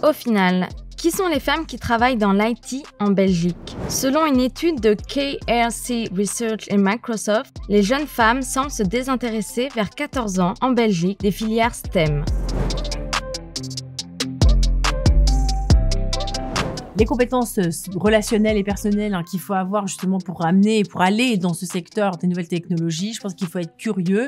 Au final, qui sont les femmes qui travaillent dans l'IT en Belgique? Selon une étude de KRC Research et Microsoft, les jeunes femmes semblent se désintéresser vers 14 ans en Belgique des filières STEM. Les compétences relationnelles et personnelles qu'il faut avoir justement pour aller dans ce secteur des nouvelles technologies, je pense qu'il faut être curieux,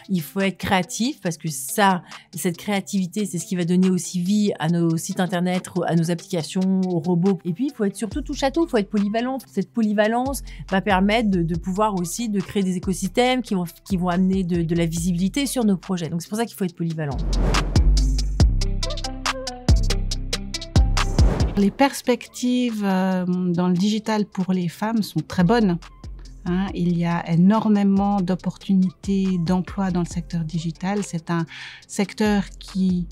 il faut être créatif parce que cette créativité, c'est ce qui va donner aussi vie à nos sites internet, à nos applications, aux robots. Et puis, il faut être surtout touche à tout, il faut être polyvalent. Cette polyvalence va permettre de pouvoir aussi de créer des écosystèmes qui vont amener de la visibilité sur nos projets. Donc, c'est pour ça qu'il faut être polyvalent. Les perspectives dans le digital pour les femmes sont très bonnes. Il y a énormément d'opportunités d'emploi dans le secteur digital. C'est un secteur qui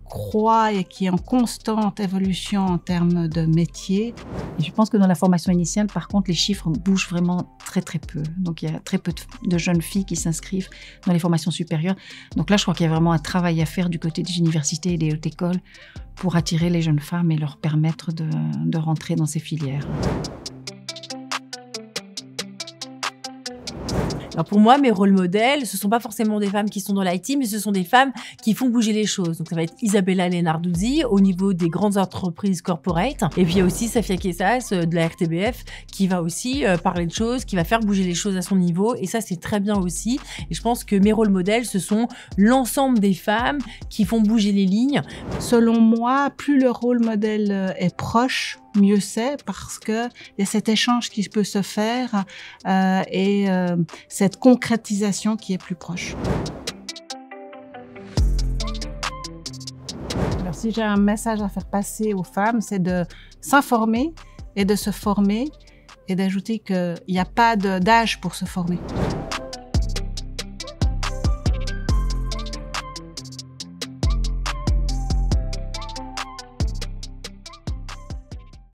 croît et qui est en constante évolution en termes de métiers. Et je pense que dans la formation initiale, par contre, les chiffres bougent vraiment très très peu. Donc il y a très peu de jeunes filles qui s'inscrivent dans les formations supérieures. Donc là, je crois qu'il y a vraiment un travail à faire du côté des universités et des hautes écoles pour attirer les jeunes femmes et leur permettre de rentrer dans ces filières. Alors pour moi, mes rôles modèles, ce sont pas forcément des femmes qui sont dans l'IT, mais ce sont des femmes qui font bouger les choses. Donc ça va être Isabella Lenarduzzi au niveau des grandes entreprises corporate. Et puis il y a aussi Safia Kessas de la RTBF qui va aussi parler de choses, qui va faire bouger les choses à son niveau. Et ça, c'est très bien aussi. Et je pense que mes rôles modèles, ce sont l'ensemble des femmes qui font bouger les lignes. Selon moi, plus le rôle modèle est proche, mieux c'est, parce que il y a cet échange qui peut se faire et cette concrétisation qui est plus proche. Alors, si j'ai un message à faire passer aux femmes, c'est de s'informer et de se former et d'ajouter qu'il n'y a pas d'âge pour se former.